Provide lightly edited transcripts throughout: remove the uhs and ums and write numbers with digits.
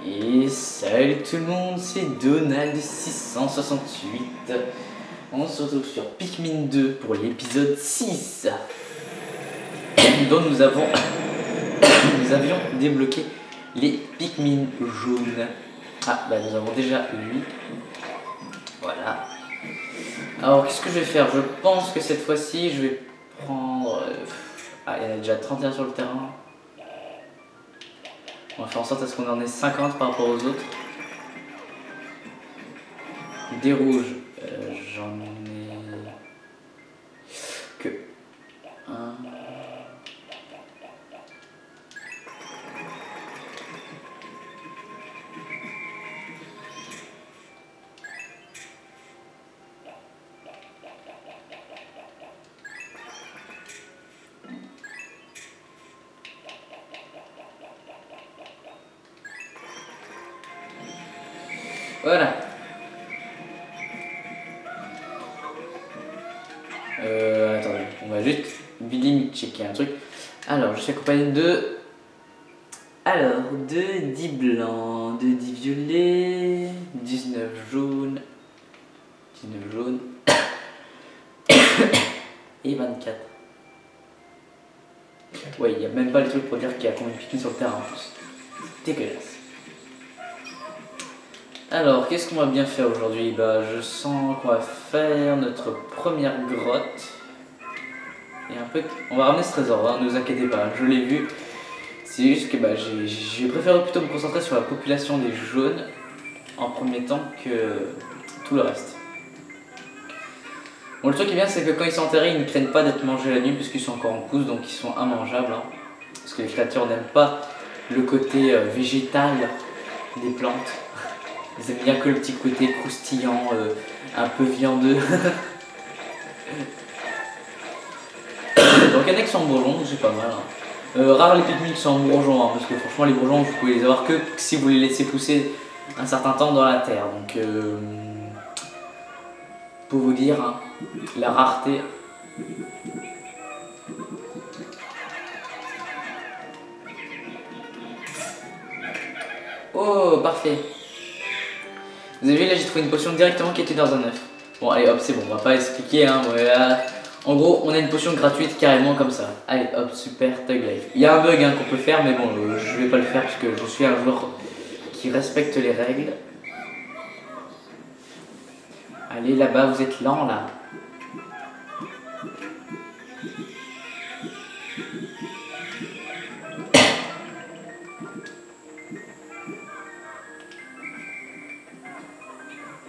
Et salut tout le monde, c'est Donald668. On se retrouve sur Pikmin 2 pour l'épisode 6 dont nous avions débloqué les Pikmin jaunes. Ah bah nous avons déjà 8. Voilà. Alors qu'est-ce que je vais faire? Je pense que cette fois-ci je vais prendre... Ah, il y en a déjà 31 sur le terrain. On va faire en sorte à ce qu'on en ait 50 par rapport aux autres. Des rouges, j'en ai que un. Voilà. Attendez, on va juste billing checker un truc. Alors, je suis accompagné de... Alors, de 10 blancs, de 10 violets, 19 jaunes, 19 jaunes et 24. Ouais, il n'y a même pas le truc pour dire qu'il y a combien de Pikmin sur le terrain en plus. Dégueulasse. Alors, qu'est-ce qu'on va bien faire aujourd'hui? Bah, je sens qu'on va faire notre première grotte. Et un peu... On va ramener ce trésor, hein, ne vous inquiétez pas, je l'ai vu. C'est juste que bah, j'ai préféré plutôt me concentrer sur la population des jaunes en premier temps que tout le reste. Bon, le truc qui est bien, c'est que quand ils sont enterrés, ils ne craignent pas d'être mangés la nuit puisqu'ils sont encore en pousse, donc ils sont immangeables. Hein, parce que les créatures n'aiment pas le côté végétal des plantes. Ils aiment bien que le petit côté croustillant, un peu viandeux. Donc il y en a qui sont en bourgeon, c'est pas mal. Hein. Rares les Pikmin qui sont en bourgeon, hein, parce que franchement les bourgeons vous pouvez les avoir que si vous les laissez pousser un certain temps dans la terre. Donc pour vous dire, hein, la rareté. Oh, parfait. Vous avez vu, là j'ai trouvé une potion directement qui était dans un œuf. Bon allez hop, c'est bon, on va pas expliquer, hein, voilà. En gros, on a une potion gratuite carrément comme ça. Allez hop, super, tag life. Il y a un bug hein, qu'on peut faire, mais bon, je vais pas le faire parce que je suis un joueur qui respecte les règles. Allez là-bas, vous êtes lent là.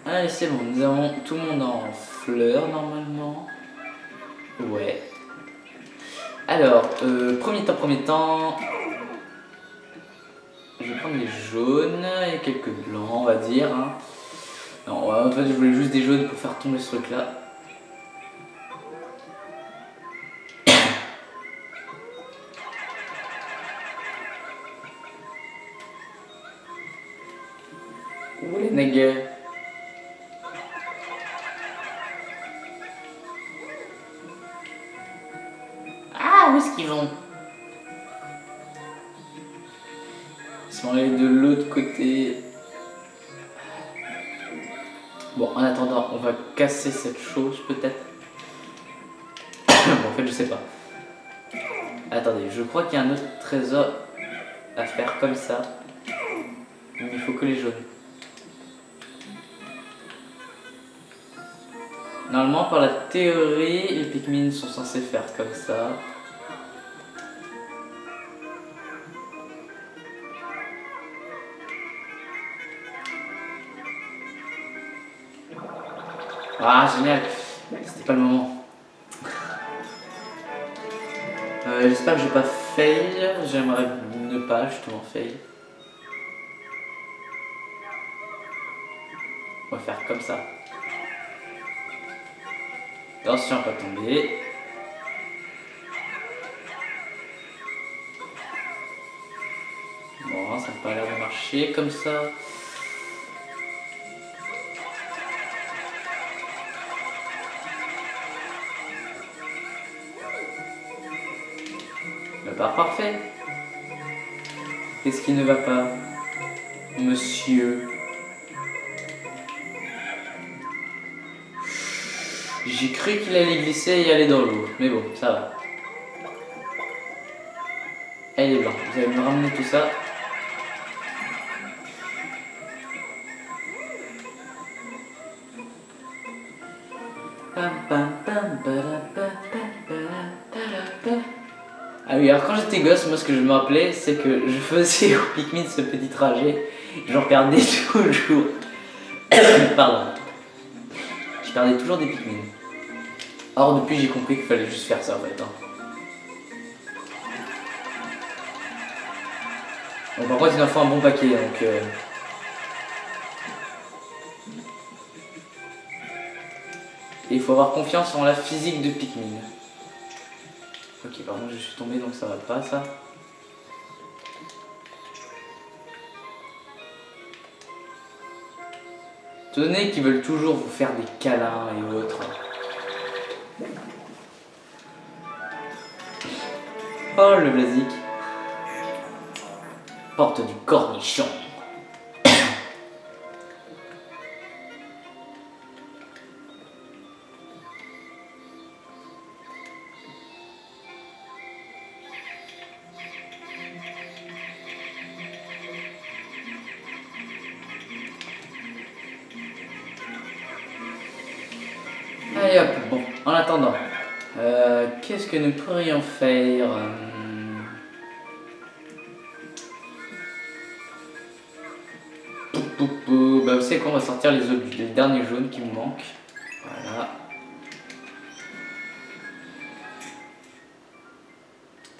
Allez, c'est bon, nous avons tout le monde en fleurs normalement. Ouais. Alors, premier temps, je vais prendre les jaunes et quelques blancs, on va dire. Hein. Non, en fait, je voulais juste des jaunes pour faire tomber ce truc-là. Ouh, les naguets. Où est-ce qu'ils vont? Ils sont allés de l'autre côté. Bon, en attendant, on va casser cette chose peut-être. Bon, en fait, je sais pas. Attendez, je crois qu'il y a un autre trésor à faire comme ça. Mais il faut que les jaunes. Normalement, par la théorie, les Pikmin sont censés faire comme ça. Ah génial, c'était pas le moment. J'espère que je vais pas fail, j'aimerais ne pas justement fail. On va faire comme ça. Attention à pas tomber. Bon, ça n'a pas l'air de marcher comme ça. Pas parfait. Qu'est-ce qui ne va pas? monsieur. J'ai cru qu'il allait glisser et aller dans l'eau, mais bon, ça va. Elle est blanche, vous allez me ramener tout ça. Ah oui, alors quand j'étais gosse, moi ce que je me rappelais, c'est que je faisais au Pikmin ce petit trajet, j'en perdais toujours. Pardon. Je perdais toujours des Pikmin. Or depuis j'ai compris qu'il fallait juste faire ça en fait. Hein. Bon, par contre il en faut un bon paquet donc... Et il faut avoir confiance en la physique de Pikmin. Ok, par contre je suis tombé donc ça va pas ça. Étant donné qu'ils veulent toujours vous faire des câlins et autres. Oh le Blazik. Porte du cornichon. Allez hop, bon, en attendant, qu'est-ce que nous pourrions faire Bah vous savez quoi, on va sortir les derniers jaunes qui me manquent. Voilà.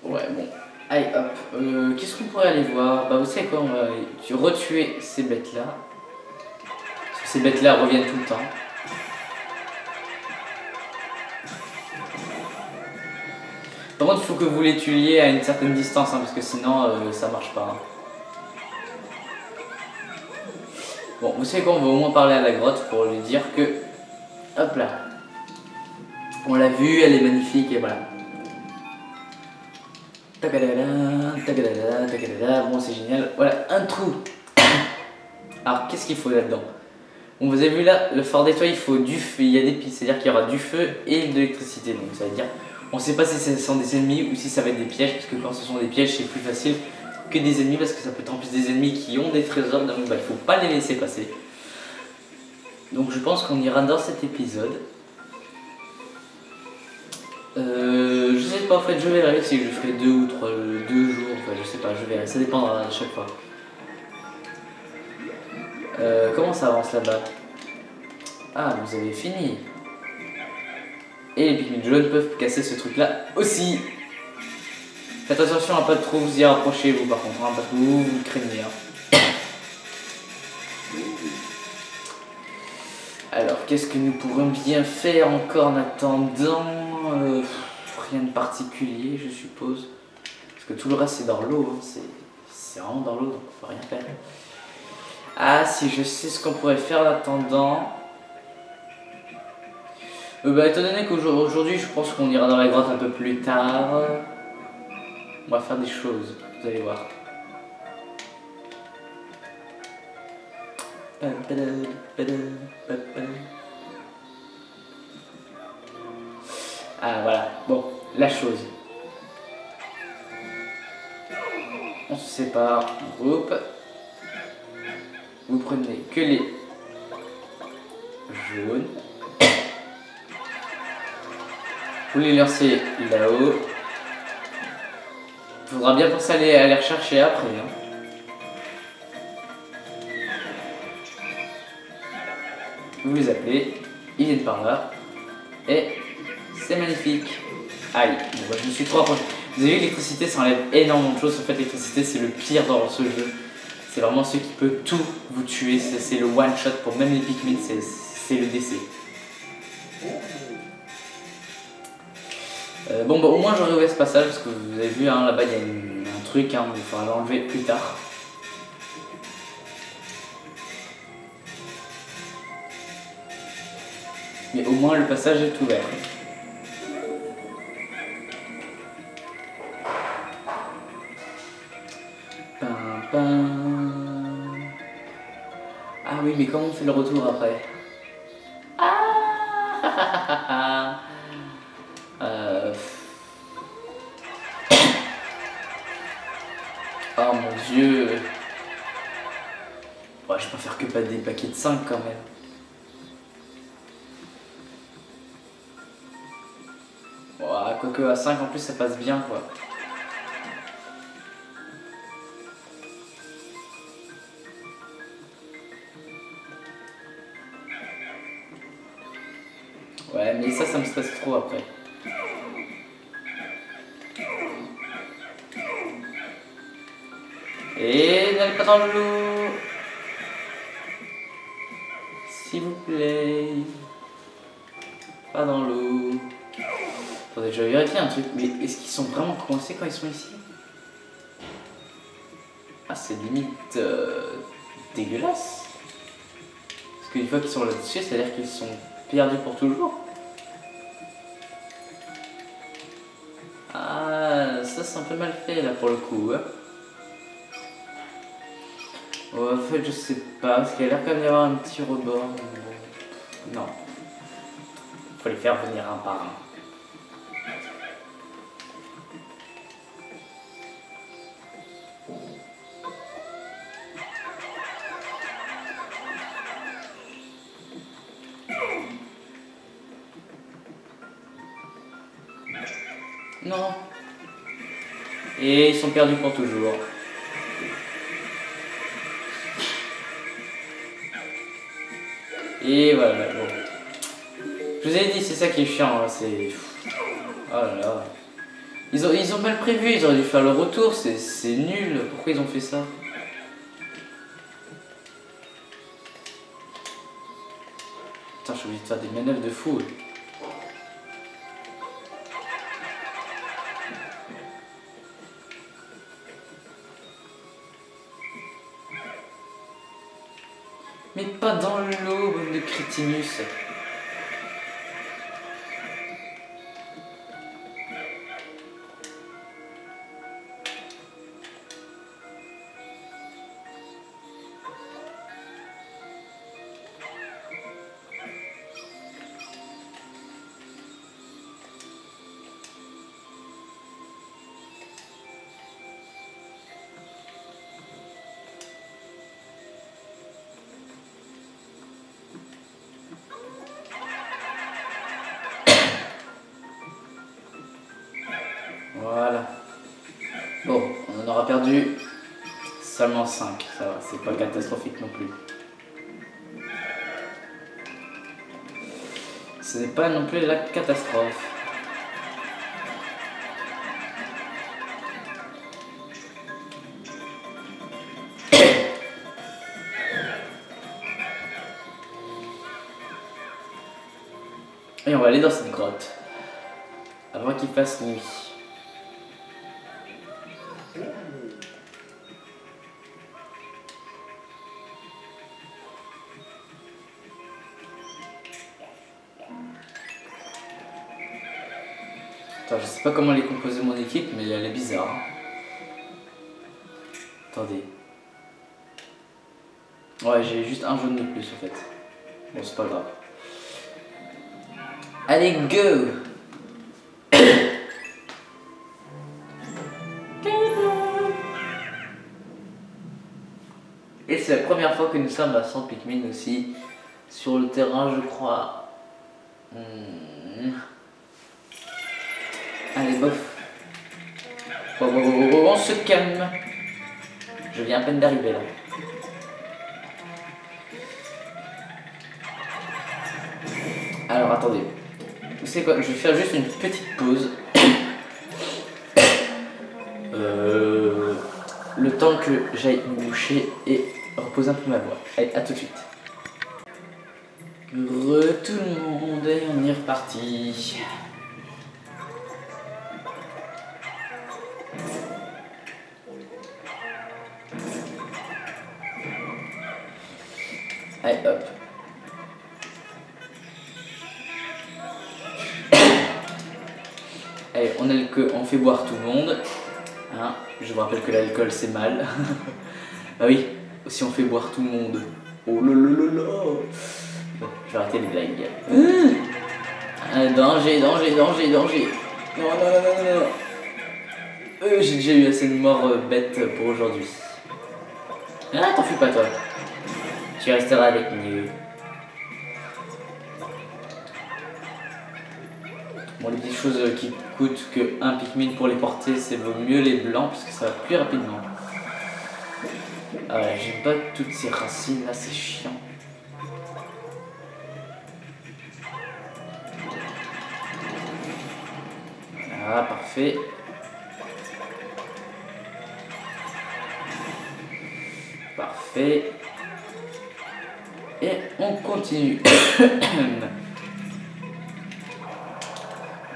Ouais, bon. Allez hop, qu'est-ce qu'on pourrait aller voir? Bah vous savez quoi, on va retuer ces bêtes-là. Parce que ces bêtes-là reviennent tout le temps. Par contre, il faut que vous les tuiez à une certaine distance, hein, parce que sinon, ça marche pas. Hein. Bon, vous savez quoi, on va au moins parler à la grotte pour lui dire que... Hop là. On l'a vue, elle est magnifique, et voilà. Tagadada, tagadada, tagadada, bon c'est génial. Voilà, un trou. Alors, qu'est-ce qu'il faut là-dedans? Bon, vous avez vu là, le fort d'étoile, il faut du feu, il y a des pistes, c'est-à-dire qu'il y aura du feu et de l'électricité. Donc ça veut dire... On ne sait pas si ce sont des ennemis ou si ça va être des pièges, parce que quand ce sont des pièges, c'est plus facile que des ennemis, parce que ça peut être en plus des ennemis qui ont des trésors, donc bah, il ne faut pas les laisser passer. Donc je pense qu'on ira dans cet épisode. Je sais pas, en fait je verrai si je ferai 2 ou 3 2 jours, enfin, je sais pas, je verrai, ça dépendra à chaque fois. Comment ça avance là-bas? Ah, vous avez fini. Et les Pikmin jaunes peuvent casser ce truc là aussi. Faites attention à pas trop vous y rapprocher vous par contre, hein, parce que vous craignez. Hein. Alors qu'est-ce que nous pourrions bien faire encore en attendant? Rien de particulier je suppose. Parce que tout le reste c'est dans l'eau, hein. C'est vraiment dans l'eau donc on peut rien faire. Ah si je sais ce qu'on pourrait faire en attendant. Bah, étant donné qu'aujourd'hui je pense qu'on ira dans la grotte un peu plus tard, on va faire des choses, vous allez voir. Ah voilà, bon, la chose. On se sépare en groupe. Vous prenez que les jaunes. Vous les lancez là-haut. Il faudra bien penser à les rechercher après. Hein. Vous les appelez, ils viennent par là. Et c'est magnifique. Aïe, bon, bah, je me suis trop approché. Vous avez vu, l'électricité, ça enlève énormément de choses. En fait, l'électricité, c'est le pire dans ce jeu. C'est vraiment ce qui peut tout vous tuer. C'est le one shot pour même les Pikmin, c'est le décès. Bon bah au moins j'aurais ouvert ce passage parce que vous avez vu hein, là-bas il y a un truc, hein, il faudra l'enlever plus tard. Mais au moins le passage est ouvert. Pam, pam. Ah oui, mais comment on fait le retour après? Ah Oh mon dieu. Ouais, je préfère que pas des paquets de 5 quand même. Ouais, quoique à 5 en plus ça passe bien quoi. Ouais, mais ça me stresse trop après. Et n'allez pas dans le loup. S'il vous plaît. Pas dans l'eau. Attendez, je vais vérifier un truc. Mais est-ce qu'ils sont vraiment coincés quand ils sont ici? Ah, c'est limite dégueulasse. Parce qu'une fois qu'ils sont là-dessus, ça veut dire qu'ils sont perdus pour toujours. Ah, ça c'est un peu mal fait là pour le coup. Hein. Oh, en fait, je sais pas, parce qu'il a l'air quand même d'y avoir un petit rebord. Non. Faut les faire venir un par un. Non. Et ils sont perdus pour toujours. Et voilà, bon. Je vous ai dit, c'est ça qui est chiant, hein, c'est... Oh là là. Ils ont mal prévu, ils auraient dû faire le retour, c'est nul. Pourquoi ils ont fait ça? Putain, je suis obligé de faire des manœuvres de fou. Mais pas dans l'eau, bande de crétinus. Voilà. Bon, on en aura perdu seulement 5, ça va, c'est pas catastrophique non plus. Ce n'est pas non plus la catastrophe. Et on va aller dans cette grotte, avant qu'il fasse nuit. Attends, je sais pas comment elle est composée mon équipe, mais elle est bizarre. Hein. Attendez. Ouais, j'ai juste un jaune de plus en fait. Bon, c'est pas grave. Allez, go! Et c'est la première fois que nous sommes à 100 Pikmin aussi. Sur le terrain, je crois. Allez, bof. On se calme. Je viens à peine d'arriver là. Alors, attendez. Vous savez quoi? Je vais faire juste une petite pause. Le temps que j'aille me boucher et reposer un peu ma voix. Allez, à tout de suite. Heureux tout le monde et on est reparti. Allez, hop. Allez, on fait boire tout le monde. Hein, je vous rappelle que l'alcool c'est mal. Bah oui, si on fait boire tout le monde. Oh là là là là. Bon, je vais arrêter les blagues. Danger, danger, danger, danger. Non, non, non, non, non, non. J'ai déjà eu assez de morts bêtes pour aujourd'hui. Ah, t'en fais pas toi. Tu resteras avec nous. Bon, les petites choses qui coûtent que 1 Pikmin pour les porter, c'est vaut mieux les blancs parce que ça va plus rapidement. Ah ouais, j'aime pas toutes ces racines là, c'est chiant. Ah, parfait. Parfait. Et on continue.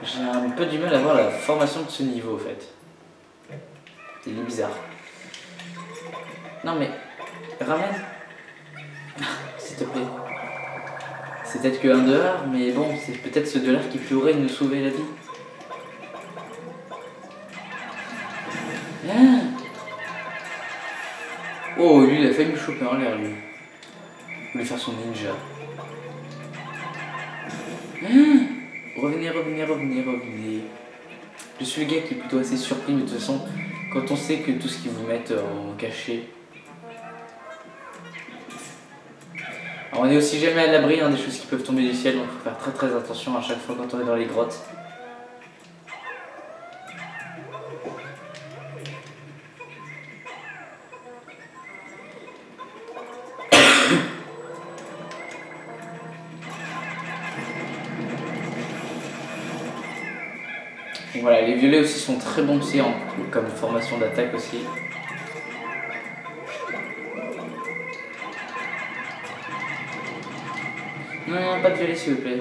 J'ai un peu du mal à voir la formation de ce niveau, en fait. Il est bizarre. Non mais, ramène. S'il te plaît. C'est peut-être que $1, mais bon, c'est peut-être ce dollar qui pourrait nous sauver la vie. Ah. Oh, lui, il a failli me choper en l'air, lui. Il voulait faire son ninja. Ah. Revenez, revenez, revenez, revenez. Je suis le gars qui est plutôt assez surpris, mais de toute façon, quand on sait que tout ce qu'ils vous mettent en cachet. Alors, on est aussi jamais à l'abri des choses qui peuvent tomber du ciel, donc il faut faire très très attention à chaque fois quand on est dans les grottes. Donc voilà, les violets aussi sont très bons aussi comme formation d'attaque aussi. Non, non, pas de violet s'il vous plaît.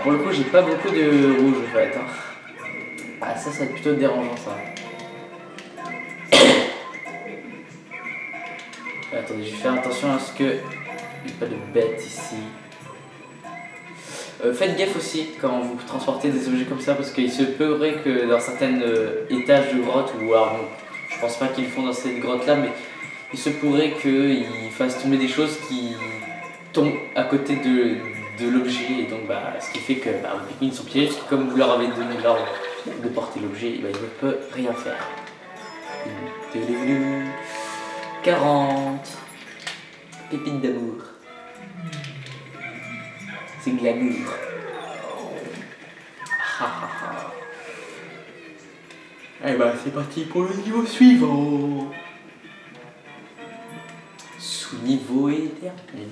Pour le coup, j'ai pas beaucoup de rouge en fait. Ah, ça va être plutôt dérangeant ça. Attendez, je vais faire attention à ce que il n'y ait pas de bêtes ici. Faites gaffe aussi quand vous transportez des objets comme ça parce qu'il se pourrait que dans certains étages de grotte, ou alors bon, je pense pas qu'ils le font dans cette grotte là, mais il se pourrait qu'ils fassent tomber des choses qui tombent à côté de l'objet, et donc ce qui fait que vos Pikmin sont piégés, parce que comme vous leur avez donné l'ordre de porter l'objet, ils ne peuvent rien faire. 40 pépites d'amour. C'est glamour. Et c'est parti pour le niveau suivant. Sous-niveau éternel.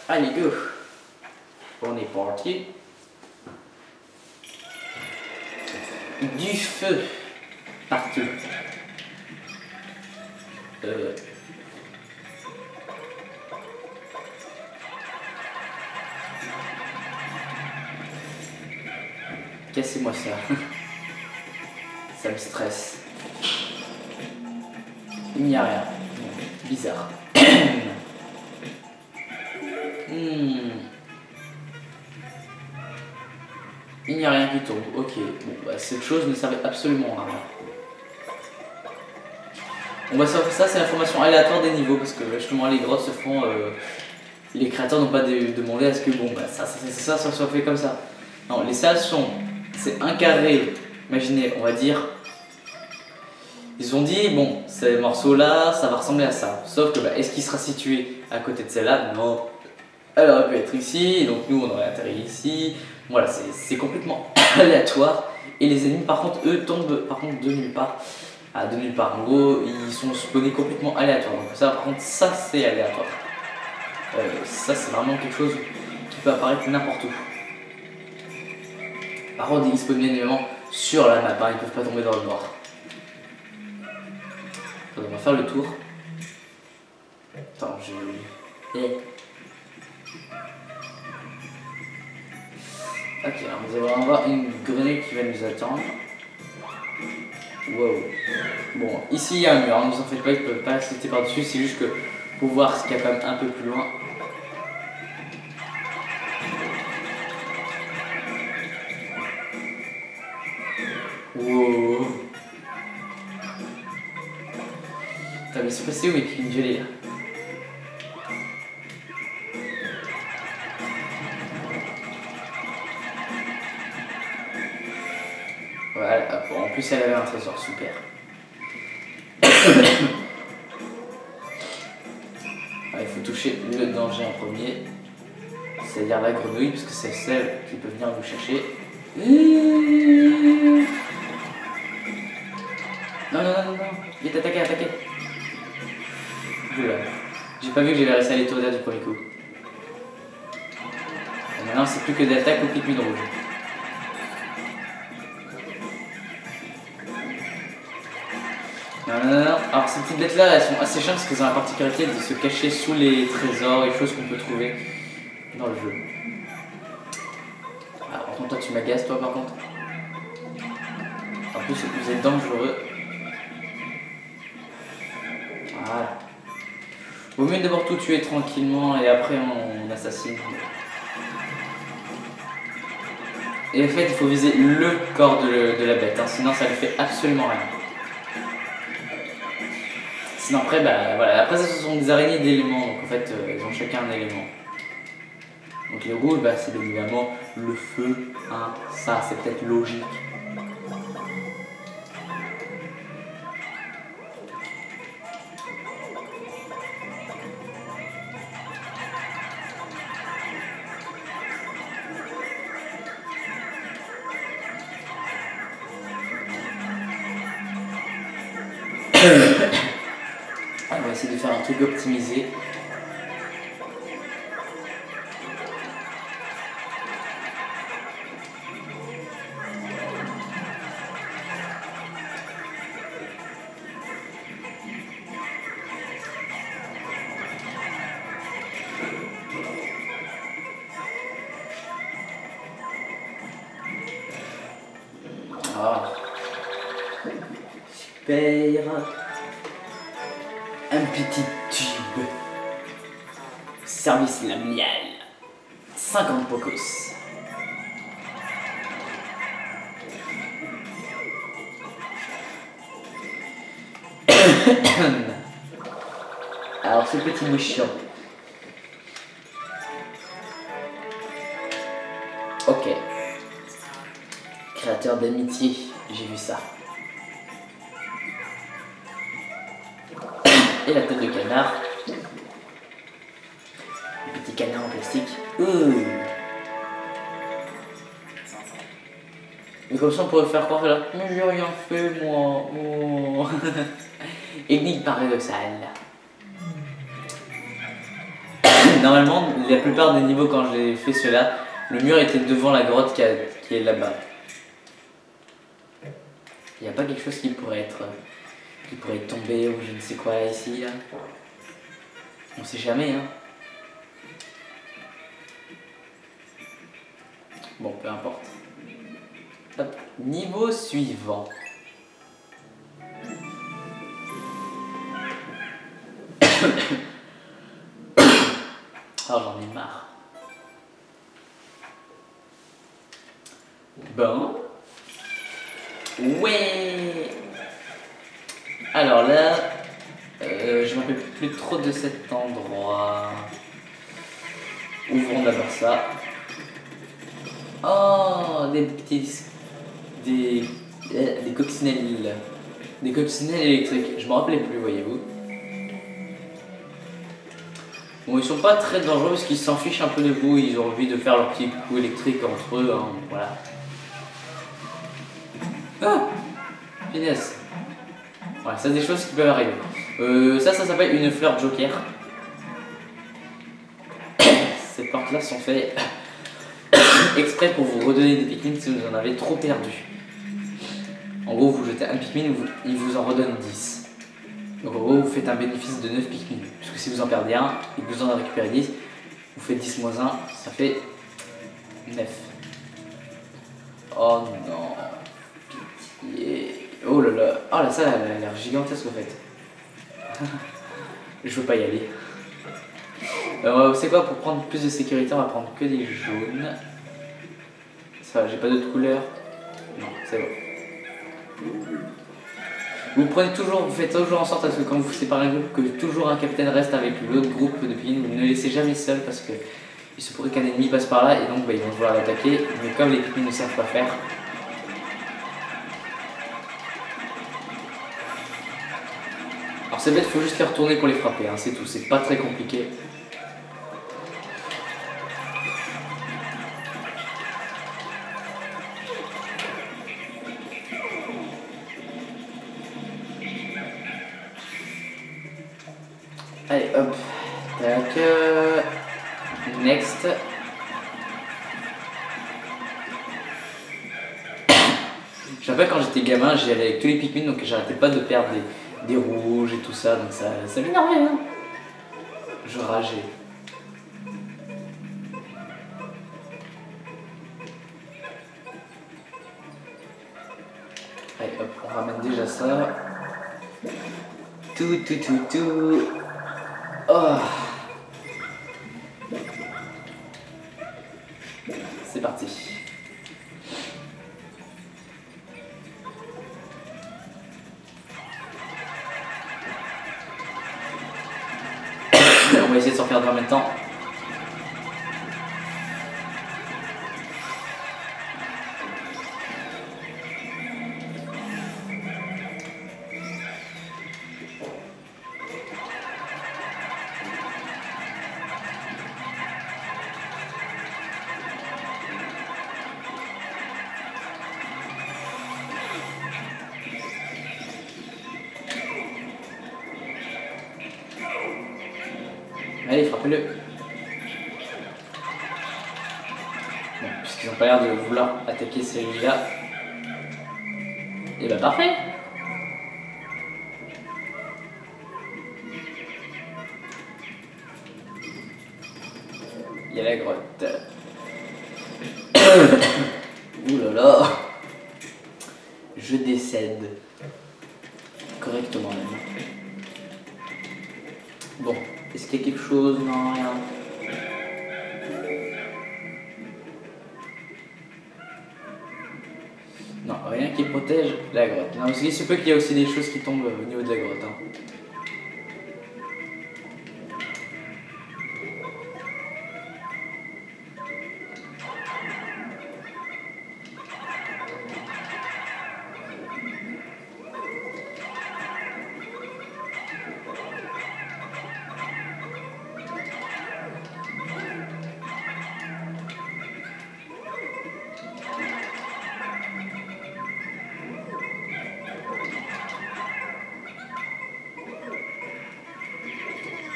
Allez, go. On est parti. Du feu partout. Cassez-moi ça. Ça me stresse. Il n'y a rien. Bizarre. Il n'y a rien qui tombe. Ok. Bon, cette chose ne servait absolument à rien. On va savoir que ça, c'est l'information aléatoire des niveaux, parce que justement les grottes se font. Les créateurs n'ont pas demandé à ce que ça soit fait comme ça. Non, les salles sont. C'est un carré. Imaginez, on va dire. Ils ont dit, bon, ces morceaux-là, ça va ressembler à ça. Sauf que, est-ce qu'il sera situé à côté de celle-là? Non. Elle aurait pu être ici, donc nous, on aurait atterri ici. Voilà, c'est complètement aléatoire. Et les ennemis, par contre, eux, tombent de nulle part. De nulle part. En gros, ils sont spawnés complètement aléatoires. Donc ça, par contre, ça, c'est aléatoire. Ça, c'est vraiment quelque chose qui peut apparaître n'importe où. Par contre, ils spawnent bien évidemment sur la map. Ils ne peuvent pas tomber dans le noir. On va faire le tour. Attends, Ok, alors nous allons avoir une grenade qui va nous attendre. Wow. Bon, ici il y a un mur, ne vous en faites pas, ils ne peuvent pas sauter par-dessus, c'est juste que pour voir ce qu'il y a quand même un peu plus loin. Wow. Putain, mais c'est passé où mes Pikmin gelés là? Voilà, en plus elle avait un trésor, super. Il faut toucher le danger en premier, c'est-à-dire la grenouille, parce que c'est celle qui peut venir nous chercher. Non, non, non, non, non, vite attaquer, attaquer. Oula, j'ai pas vu que j'avais réussi à l'étourdir du premier coup. Et maintenant c'est plus que d'attaque au Pikmin rouge. Non, non, non, alors ces petites bêtes là elles sont assez chiantes parce qu'elles ont la particularité de se cacher sous les trésors et choses qu'on peut trouver dans le jeu. Alors par contre toi tu m'agaces toi par contre. En plus vous êtes dangereux. Voilà. Vaut mieux d'abord tout tuer tranquillement et après on assassine. Et en fait il faut viser le corps de la bête, hein, sinon ça ne fait absolument rien. Sinon après, bah voilà, après ça ce sont des araignées d'éléments, donc en fait ils ont chacun un élément. Donc les rouges, bah, c'est évidemment le feu, hein, ça c'est peut-être logique. On va essayer de faire un truc optimisé. Ah. Super. Un petit tube. Service lamial. 50 pocos. Alors ce petit bouchon. Ok. Créateur d'amitié, j'ai vu ça. Et la tête de canard. Le petit canard en plastique. Mais comme ça on pourrait faire croire là. Mais j'ai rien fait moi. Oh. Énigme paradoxale. Normalement, la plupart des niveaux quand j'ai fait cela, le mur était devant la grotte qui est là-bas. Il n'y a pas quelque chose qui pourrait tomber ou je ne sais quoi là, ici là. On sait jamais hein. Bon, peu importe. Hop. Niveau suivant. Oh, j'en ai marre. Bon. Ouais. Alors là, je me rappelle plus trop de cet endroit. Ouvrons d'abord ça. Oh, des petits... Des coccinelles. Des coccinelles électriques. Je me rappelais plus, voyez-vous. Bon, ils sont pas très dangereux parce qu'ils s'en fichent un peu de vous. Ils ont envie de faire leur petit coup électrique entre eux. Hein, voilà. Ah, finesse. Voilà, ça c'est des choses qui peuvent arriver. Ça s'appelle une fleur joker. Ces plantes-là sont faites exprès pour vous redonner des Pikmin si vous en avez trop perdu. En gros, vous jetez un Pikmin, il vous en redonne 10. Donc en gros, vous faites un bénéfice de 9 Pikmin. Puisque si vous en perdez un et que vous en récupérez 10, vous faites 10 moins 1, ça fait 9. Oh non. Pitié. Oh là, ça elle a l'air gigantesque en fait. Je veux pas y aller. C'est quoi, pour prendre plus de sécurité, on va prendre que des jaunes. Ça va, j'ai pas d'autres couleurs. Non, c'est bon. Vous faites toujours en sorte à ce que quand vous séparez un groupe, que toujours un capitaine reste avec l'autre groupe de Pikmin. Vous ne le laissez jamais seul parce que il se pourrait qu'un ennemi passe par là et donc ils vont vouloir l'attaquer. Mais comme les Pikmin ne savent pas faire. Alors c'est bête, il faut juste les retourner pour les frapper, hein, c'est tout, c'est pas très compliqué. Allez hop, tac, next. Je me rappelle quand j'étais gamin, j'y allais avec tous les Pikmin, donc j'arrêtais pas de perdre des rouges et tout ça, donc ça m'énervait, hein. Je rageais. Allez hop, on ramène déjà ça. Tout. Oh. C'est parti. On va essayer de s'en faire en même temps. Allez, frappez-le. Bon, puisqu'ils n'ont pas l'air de vouloir attaquer celui-là. Et bah parfait. Il y a la grotte. Ouh là là. Je décède. Correctement même. Bon. Est-ce qu'il y a quelque chose? Non, rien. Non, rien qui protège la grotte. Non, parce qu'il se peut qu'il y a aussi des choses qui tombent au niveau de la grotte. Hein.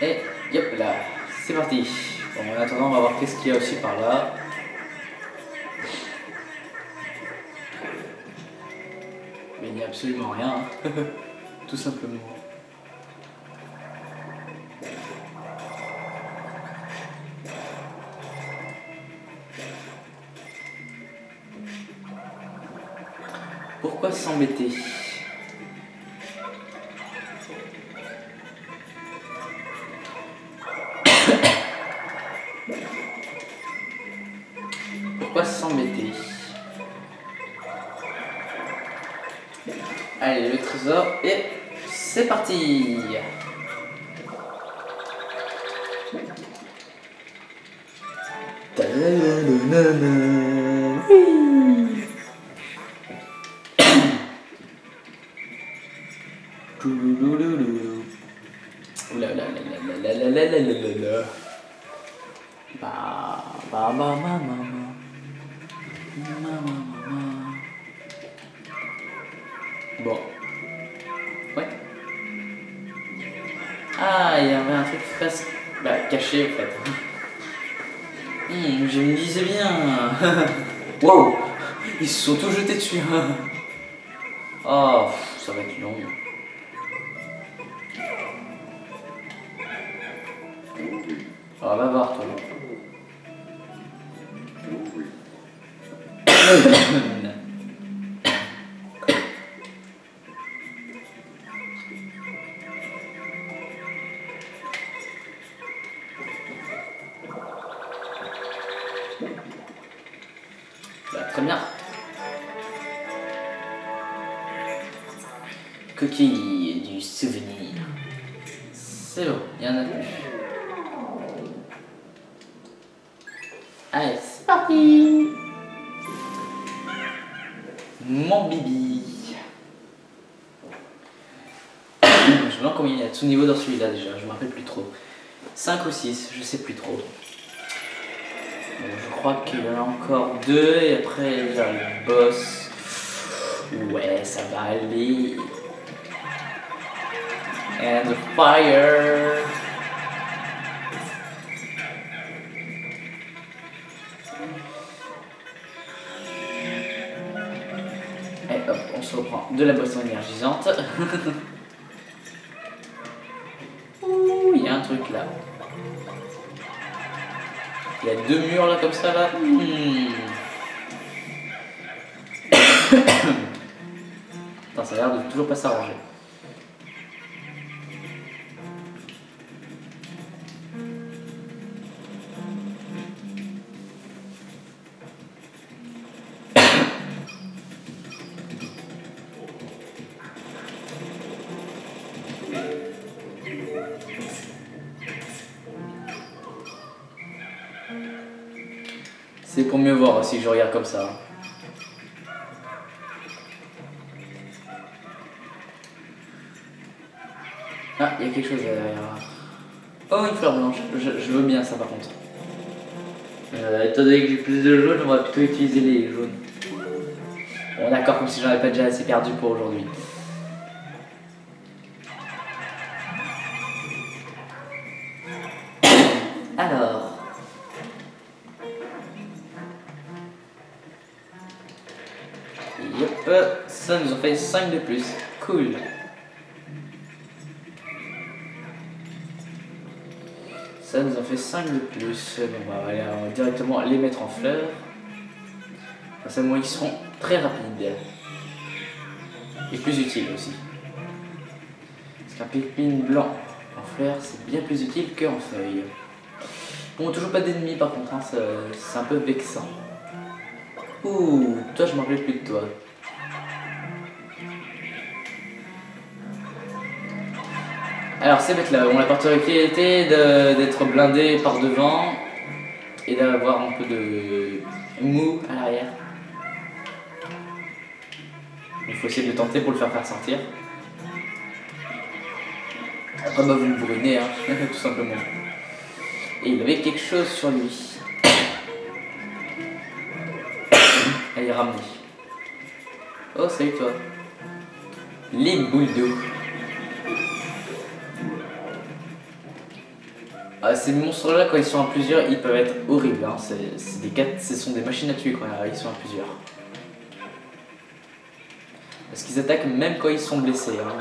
Et yop là, c'est parti. Bon, en attendant, on va voir qu'est-ce qu'il y a aussi par là. Mais il n'y a absolument rien, hein. Tout simplement. Pourquoi s'embêter? Pourquoi s'embêter? Allez, le trésor, et c'est parti! Oula la la la la la la la la la. Ba mama. Bon. Ouais. Ah, il y avait un truc presque caché en fait. Je me disais bien. Wow, ils se sont tous jetés dessus. Oh, ça va être long. Oh, va voir toi. très bien. Coquille du souvenir. C'est bon, il y en a plus. Allez, c'est parti. Mon bibi. Je me demande combien il y a de sous-niveaux dans celui-là déjà, je me rappelle plus trop. 5 ou 6, je sais plus trop. Bon, je crois qu'il y en a encore 2 et après il y a le boss. Ouais, ça va aller. And the fire. Et hop, on se reprend de la boisson énergisante. Ouh, il y a un truc là. Il y a 2 murs là comme ça là. Attends, ça a l'air de toujours pas s'arranger. C'est pour mieux voir si je regarde comme ça. Ah, il y a quelque chose derrière. Oh, une fleur blanche. Je veux bien ça par contre. Étant donné que j'ai plus de jaunes, on va plutôt utiliser les jaunes. Bon, d'accord, comme si j'en avais pas déjà assez perdu pour aujourd'hui. Alors. Yep, ça nous en fait 5 de plus. Cool. Ça nous en fait 5 de plus. Bon, bah, allez, on va directement les mettre en fleurs. Comme ça, moi, ils seront très rapides. Et plus utiles aussi. Parce qu'un pépine blanc en fleurs, c'est bien plus utile qu'en feuilles. Bon, toujours pas d'ennemis par contre, hein, c'est un peu vexant. Ouh, toi, je m'en rappelle plus de toi. Alors c'est bête là, on la particularité d'être blindé par devant et d'avoir un peu de mou à l'arrière. Il faut essayer de le tenter pour le faire sortir. Après bah vous le brûlez, hein, tout simplement. Et il avait quelque chose sur lui. Allez, ramener. Oh salut toi. Les boules d'eau. Ah, ces monstres-là, quand ils sont à plusieurs, ils peuvent être horribles. Hein. Ce sont des machines à tuer quand ils sont à plusieurs. Parce qu'ils attaquent même quand ils sont blessés. Hein.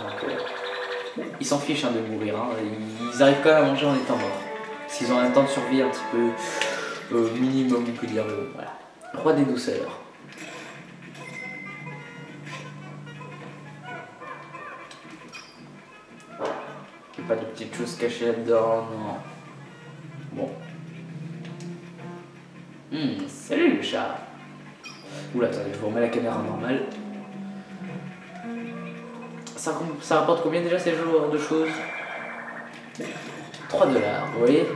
Donc, ils s'en fichent hein, de mourir. Hein. Ils arrivent quand même à manger en étant morts. S'ils ont un temps de survie un petit peu minimum, on peut dire. Voilà. Roi des douceurs. Il n'y a pas de petites choses cachées là-dedans, non. Bon. Salut le chat. Oula, attendez, je vous remets la caméra normale. Ça rapporte combien déjà ces genres de choses? 3 $, vous voyez?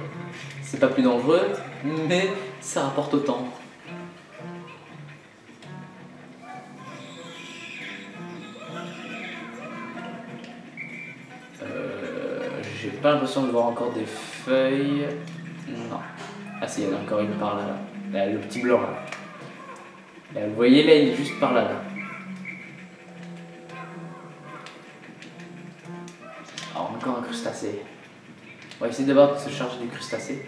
C'est pas plus dangereux, mais ça rapporte autant. J'ai pas l'impression de voir encore des feuilles. Non. Ah si, il y en a encore une par là. Là, le petit blanc là. Là, vous voyez là, il est juste par là. Alors, encore un crustacé. On va essayer d'abord de se charger des crustacés.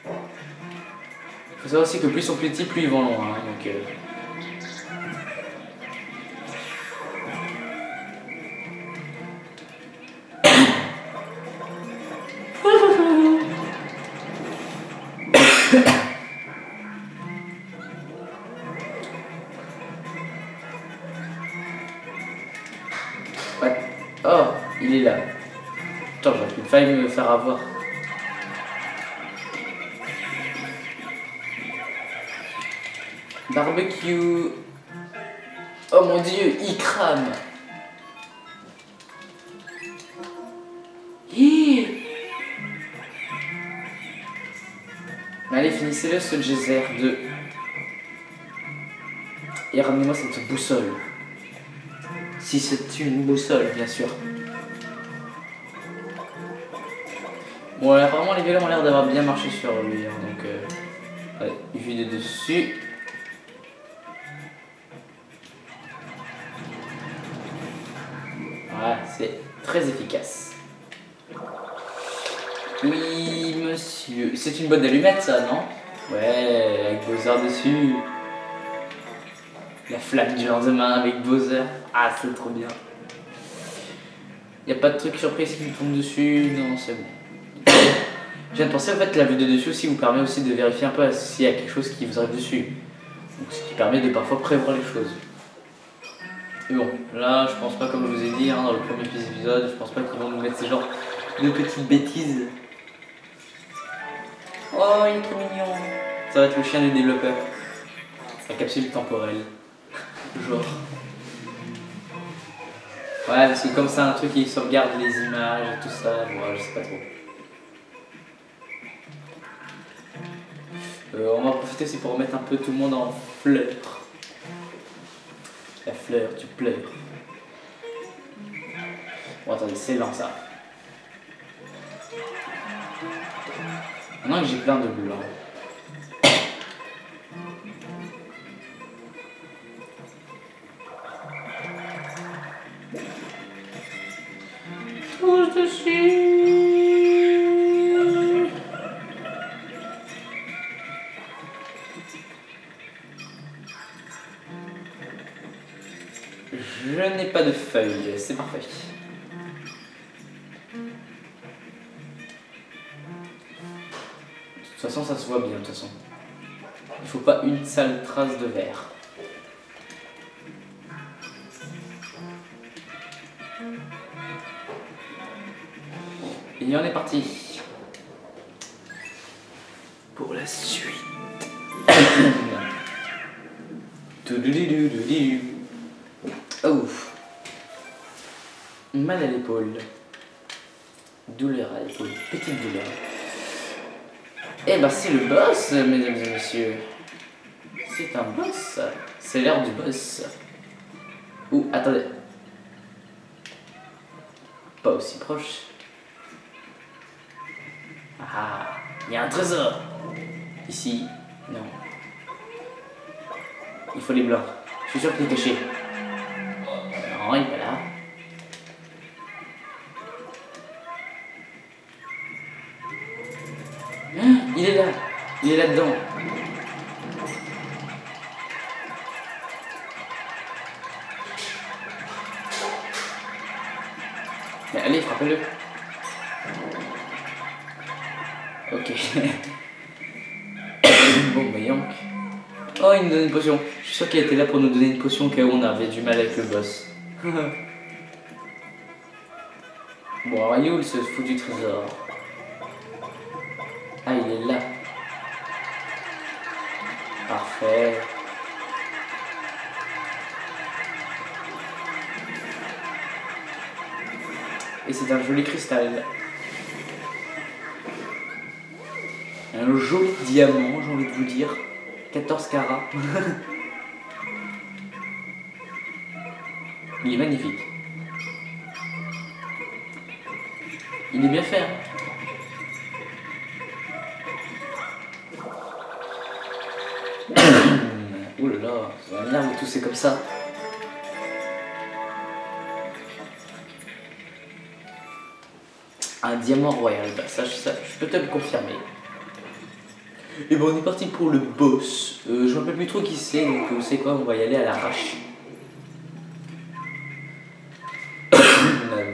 Il faut savoir aussi que plus ils sont petits, plus ils vont loin. Hein, donc, ouais. Oh, il est là. Attends, j'aurais failli me faire avoir. Barbecue. Oh mon dieu, il crame. Allez, finissez-le ce geyser de... Et ramenez-moi cette boussole. Si c'est une boussole, bien sûr. Bon, là, apparemment, les violons ont l'air d'avoir bien marché sur lui. Hein, donc, allez, vue de dessus. Voilà, c'est très efficace. Oui, monsieur. C'est une boîte d'allumettes, ça, non? Ouais, avec Bowser dessus. La flamme du lendemain avec Bowser. Ah, c'est trop bien. Y a pas de truc surprise qui me tombe dessus. Non, c'est bon. Je viens de penser, en fait, la vue de dessus aussi vous permet aussi de vérifier un peu s'il y a quelque chose qui vous arrive dessus. Donc, ce qui permet de parfois prévoir les choses. Et bon, là, je pense pas, comme je vous ai dit hein, dans le premier épisode, je pense pas qu'ils vont nous mettre ce genre de petites bêtises. Oh, il est trop mignon. Ça va être le chien du développeur. La capsule temporelle. Genre. Ouais, parce que comme c'est un truc qui sauvegarde les images et tout ça, moi je sais pas trop. On va en profiter aussi pour remettre un peu tout le monde en fleurs. La fleur, tu pleures. Bon, attendez, c'est lent ça. Maintenant que j'ai plein de blanc. Touche dessus. Je n'ai pas de feuilles, c'est parfait. De toute façon, ça se voit bien, de toute façon. Il faut pas une sale trace de verre. Et on est parti. Pour la suite. Oh. Mal à l'épaule. Douleur à l'épaule. Petite douleur. Eh ben c'est le boss, mesdames et messieurs. C'est un boss. C'est l'heure du boss. Ouh, attendez. Pas aussi proche. Ah, il y a un trésor. Ici, non. Il faut les blancs. Je suis sûr qu'il est caché. Non, il est pas là. Il est là. Il est là-dedans. Mais allez, frappez-le. Ok. Bon, bah Yank. Oh, il nous donne une potion. Je suis sûr qu'il était là pour nous donner une potion au cas où on avait du mal avec le boss. Bon, alors il est où ce foutu trésor? Ah, il est là. Parfait. Et c'est un joli cristal. Un joli diamant, j'ai envie de vous dire. 14 carats. Il est magnifique. Il est bien fait. Hein. Ouh là là, ça va bien vous tousser comme ça. Un diamant royal, bah ça, je peux te le confirmer. Et bon, on est parti pour le boss. Je ne me rappelle plus trop qui c'est, donc vous savez quoi, on va y aller à l'arrache.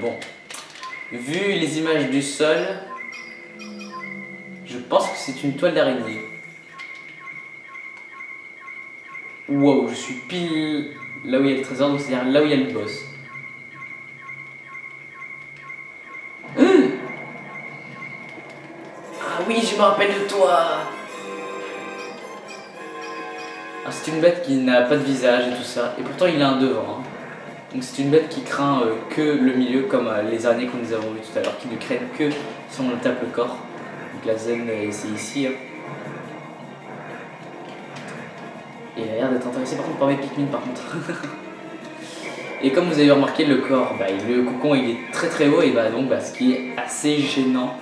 Bon, vu les images du sol, je pense que c'est une toile d'araignée. Wow, je suis pile là où il y a le trésor, donc c'est-à-dire là où il y a le boss. Ah oui, je me rappelle de toi. C'est une bête qui n'a pas de visage et tout ça, et pourtant il a un devant. Hein. Donc c'est une bête qui craint que le milieu, comme les araignées que nous avons vues tout à l'heure, qui ne craignent que si on le tape le corps. Donc la zen c'est ici. Hein. Et il a l'air d'être intéressé par contre par mes Pikmin par contre. Et comme vous avez remarqué, le corps, le cocon il est très très haut, et donc ce qui est assez gênant.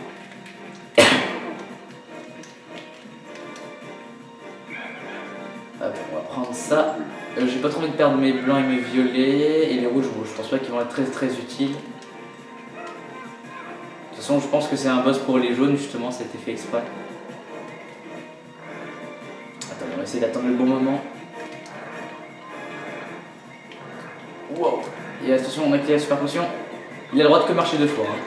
Hop, on va prendre ça. J'ai pas trop envie de perdre mes blancs et mes violets, et les rouges, bon, je pense pas qu'ils vont être très très utiles. De toute façon, je pense que c'est un boss pour les jaunes, justement, ça a été fait exprès. Attends, on va essayer d'attendre le bon moment. Wow. Et attention, on a activé la super potion. Il a le droit de que marcher 2 fois. Hein.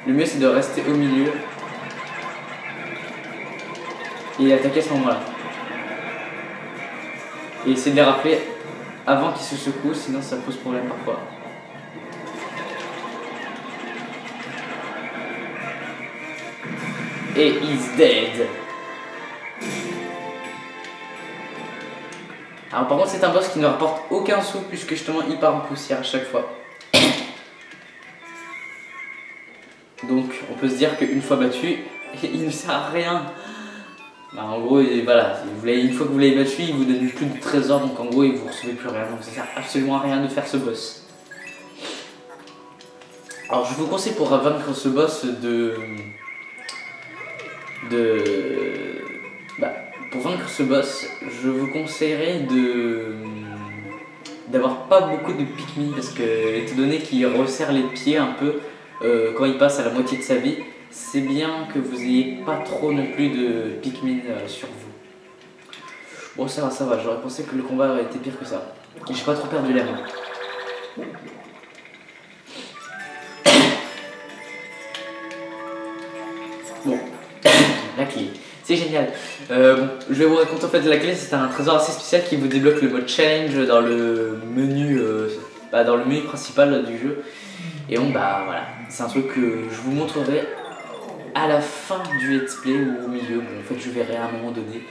Le mieux c'est de rester au milieu et attaquer à ce moment-là. Et essayer de les rappeler avant qu'ils se secouent, sinon ça pose problème parfois. Et he's dead. Alors par contre c'est un boss qui ne rapporte aucun sou puisque justement il part en poussière à chaque fois. Donc on peut se dire qu'une fois battu, il ne sert à rien. En gros voilà, une fois que vous l'avez battu, il vous donne plus de trésors, donc en gros il vous recevez plus rien. Donc ça sert absolument à rien de faire ce boss. Alors je vous conseille pour vaincre ce boss pour vaincre ce boss, je vous conseillerais d'avoir pas beaucoup de Pikmin parce que, étant donné qu'il resserre les pieds un peu quand il passe à la moitié de sa vie, c'est bien que vous ayez pas trop non plus de Pikmin sur vous. Bon, ça va, j'aurais pensé que le combat aurait été pire que ça. Et j'ai pas trop perdu l'air. Bon, la clé. C'est génial. Bon, je vais vous raconter en fait la clé, c'est un trésor assez spécial qui vous débloque le mode challenge dans le menu, principal du jeu. Et donc voilà, c'est un truc que je vous montrerai à la fin du let's play ou au milieu. Bon, en fait je verrai à un moment donné.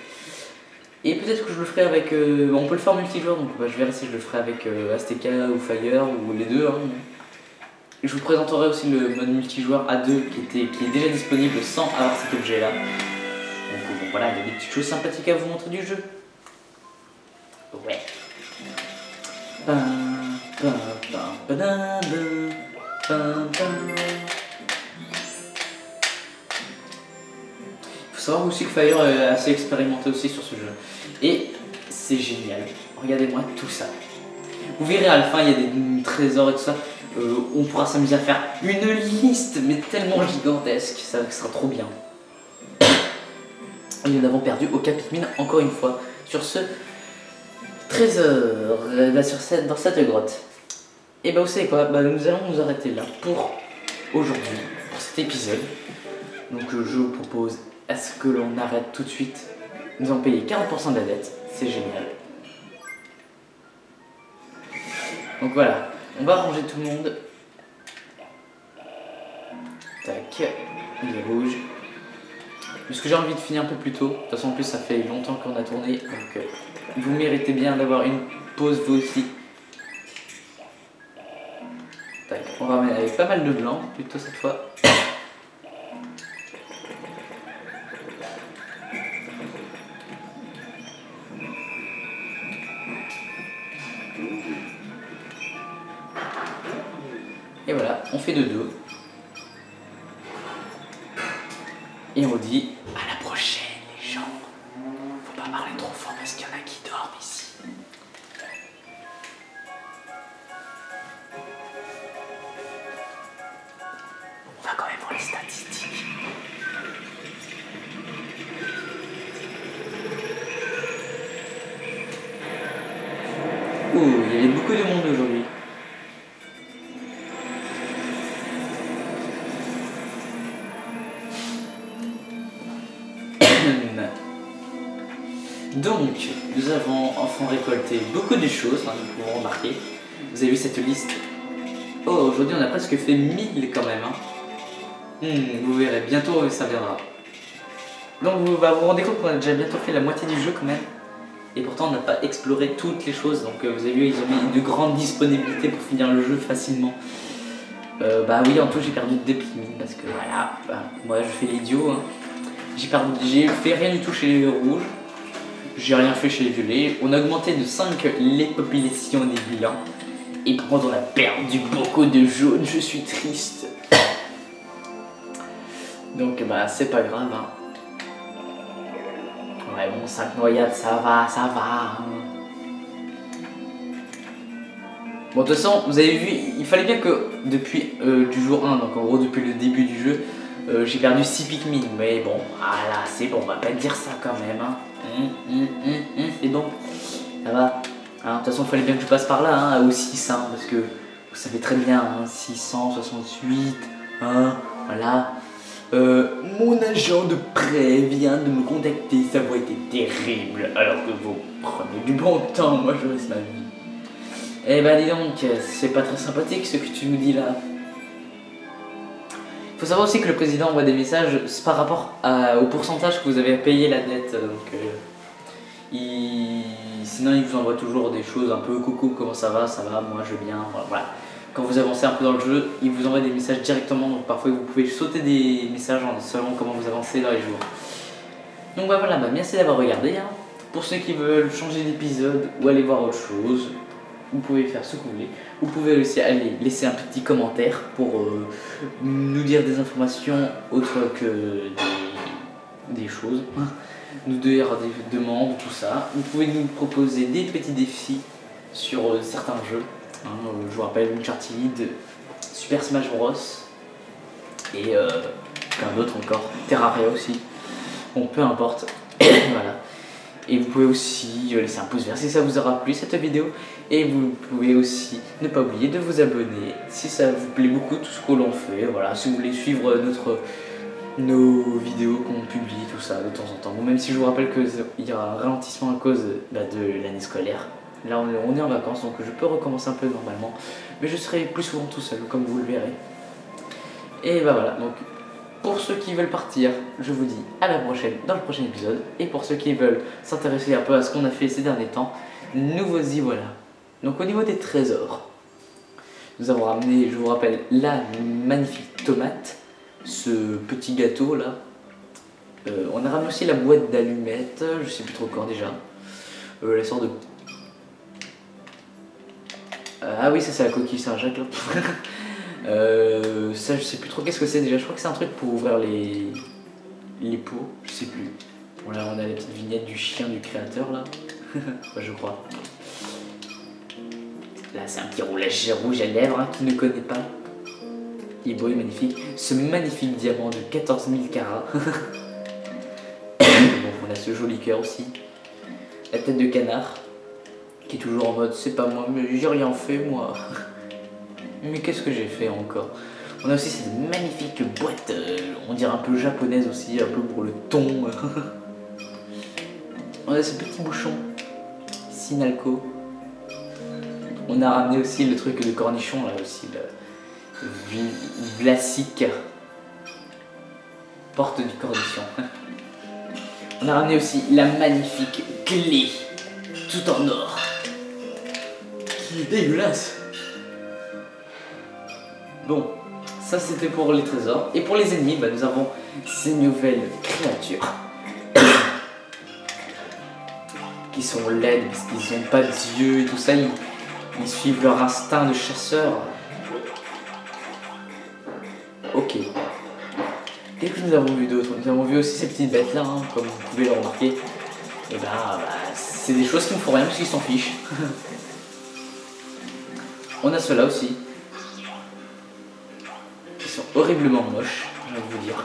Et peut-être que je le ferai avec, on peut le faire en multijoueur, donc je verrai si je le ferai avec Azteca ou Fire ou les deux. Hein. Je vous présenterai aussi le mode multijoueur A2 qui est déjà disponible sans avoir cet objet là. Donc voilà, il y a des petites choses sympathiques à vous montrer du jeu. Ouais. Faut savoir aussi que Fire est assez expérimenté aussi sur ce jeu. Et c'est génial. Regardez-moi tout ça. Vous verrez à la fin, il y a des trésors et tout ça. On pourra s'amuser à faire une liste, mais tellement gigantesque. Ça sera trop bien. Et nous n'avons perdu aucun Pikmin encore une fois sur ce trésor, dans cette grotte. Et vous savez quoi, nous allons nous arrêter là pour aujourd'hui, pour cet épisode. Donc je vous propose à ce que l'on arrête tout de suite. Nous avons payé 40% de la dette, c'est génial. Donc voilà, on va ranger tout le monde. Tac, il est rouge. Puisque j'ai envie de finir un peu plus tôt. De toute façon, en plus, ça fait longtemps qu'on a tourné. Donc, vous méritez bien d'avoir une pause, vous aussi. Tac, on va remettre avec pas mal de blanc, plutôt cette fois. Et voilà, on fait de dos. Et on dit à la prochaine les gens. Faut pas parler trop fort parce qu'il y en a qui dorment ici. On va quand même voir les statistiques. Ouh, il y avait beaucoup de monde aujourd'hui. Donc, nous avons enfin récolté beaucoup de choses, nous pouvons remarquer. Vous avez vu cette liste? Oh, aujourd'hui on a presque fait 1000 quand même. Vous verrez, bientôt ça viendra. Donc vous vous rendez compte qu'on a déjà bientôt fait la moitié du jeu quand même. Et pourtant on n'a pas exploré toutes les choses. Donc vous avez vu, ils ont mis de grandes disponibilités pour finir le jeu facilement. Bah oui, en tout j'ai perdu 2 Pikmin parce que voilà, bah, moi je fais l'idiot. Hein. J'ai fait rien du tout chez les rouges. J'ai rien fait chez les violets. On a augmenté de 5 les populations des bilans. Et par contre on a perdu beaucoup de jaunes, je suis triste. Donc bah c'est pas grave. Hein. Ouais bon 5 noyades ça va, ça va. Hein. Bon de toute façon vous avez vu, il fallait bien que depuis du jour 1, donc en gros depuis le début du jeu, j'ai perdu 6 Pikmin. Mais bon, voilà c'est bon, on va pas dire ça quand même. Hein. C'est bon, ça va. Hein, de toute façon il fallait bien que je passe par là, hein, au 6, hein, parce que vous savez très bien, hein, 668, hein, voilà. Mon agent de prêt vient de me contacter, sa voix était terrible, alors que vous prenez du bon temps, moi je reste ma vie. Eh ben dis donc, c'est pas très sympathique ce que tu nous dis là. Il faut savoir aussi que le président envoie des messages par rapport au pourcentage que vous avez payé la dette, donc sinon il vous envoie toujours des choses un peu coucou, comment ça va, moi je vais bien, voilà. Quand vous avancez un peu dans le jeu, il vous envoie des messages directement, donc parfois vous pouvez sauter des messages selon comment vous avancez dans les jours. Donc bah voilà, merci d'avoir regardé. Hein. Pour ceux qui veulent changer d'épisode ou aller voir autre chose, vous pouvez faire ce que vous voulez. Vous pouvez aussi aller laisser un petit commentaire pour nous dire des informations autres que des choses. Nous dire des demandes, tout ça. Vous pouvez nous proposer des petits défis sur certains jeux. Hein, je vous rappelle Uncharted, Super Smash Bros. Et plein d'autres encore. Terraria aussi. Bon, peu importe. Voilà. Et vous pouvez aussi laisser un pouce vert si ça vous aura plu cette vidéo. Et vous pouvez aussi ne pas oublier de vous abonner si ça vous plaît beaucoup tout ce que l'on fait. Voilà, si vous voulez suivre nos vidéos qu'on publie, tout ça de temps en temps. Bon, même si je vous rappelle qu'il y aura un ralentissement à cause de l'année scolaire. Là on est en vacances donc je peux recommencer un peu normalement. Mais je serai plus souvent tout seul comme vous le verrez. Et bah voilà, donc pour ceux qui veulent partir, je vous dis à la prochaine dans le prochain épisode. Et pour ceux qui veulent s'intéresser un peu à ce qu'on a fait ces derniers temps, nous y voilà. Donc au niveau des trésors, nous avons ramené, je vous rappelle, la magnifique tomate, ce petit gâteau là. On a ramené aussi la boîte d'allumettes, je sais plus trop encore déjà. La sorte de... ah oui, ça c'est la coquille Saint-Jacques là. Ça je sais plus trop qu'est-ce que c'est déjà, je crois que c'est un truc pour ouvrir les pots, je sais plus. Bon là on a la petite vignette du chien du créateur là, je crois. Là c'est un petit roulage rouge à lèvres, hein, qui ne connaît pas. Il est beau et magnifique, ce magnifique diamant de 14 000 carats. Bon, on a ce joli cœur aussi. La tête de canard, qui est toujours en mode c'est pas moi, mais j'ai rien fait moi. Mais qu'est-ce que j'ai fait encore? On a aussi cette magnifique boîte, on dirait un peu japonaise aussi, un peu pour le thon. On a ce petit bouchon, Sinalco. On a ramené aussi le truc de cornichon là aussi, le Vlasic, porte du cornichon. On a ramené aussi la magnifique clé, tout en or, qui est dégueulasse. Bon, ça c'était pour les trésors. Et pour les ennemis, nous avons ces nouvelles créatures qui sont laides parce qu'ils n'ont pas d'yeux et tout ça. Ils suivent leur instinct de chasseur. Ok. Qu'est-ce que nous avons vu d'autre? Nous avons vu aussi ces petites bêtes là, hein, comme vous pouvez le remarquer. Et c'est des choses qui ne font rien parce qu'ils s'en fichent. On a ceux-là aussi. Ils sont horriblement moches, j'ai envie de vous dire.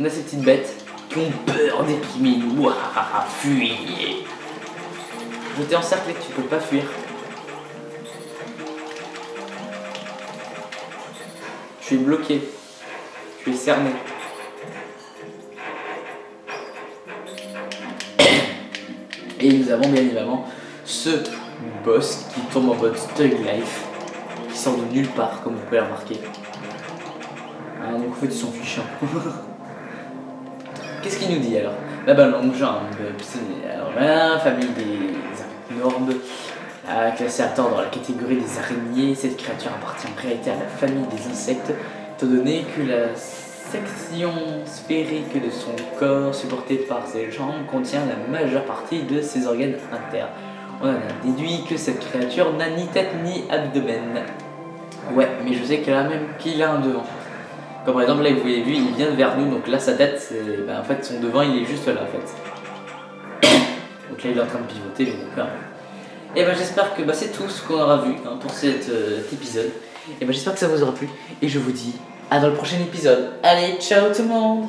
On a ces petites bêtes qui ont peur des Pikmin. Ouah, fuyez. Je t'ai encerclé, tu peux pas fuir. Tu es bloqué. Tu es cerné. Et nous avons bien évidemment ce boss qui tombe en mode Thug Life, qui sort de nulle part, comme vous pouvez le remarquer. Ah, donc en fait ils sont fichants. qu'est-ce qu'il nous dit alors? La longue jambe, alors là, famille des arachnorbes, classée à tort dans la catégorie des araignées, cette créature appartient en réalité à la famille des insectes, étant donné que la section sphérique de son corps, supportée par ses jambes, contient la majeure partie de ses organes internes. On en a déduit que cette créature n'a ni tête ni abdomen. Ouais, mais je sais qu'il a un devant. Comme par exemple là, vous avez vu, il vient vers nous, donc là sa tête, en fait son devant il est juste là en fait. Donc là il est en train de pivoter, j'ai peur. Et j'espère que c'est tout ce qu'on aura vu pour cet épisode. Et j'espère que ça vous aura plu. Et je vous dis à dans le prochain épisode. Allez, ciao tout le monde!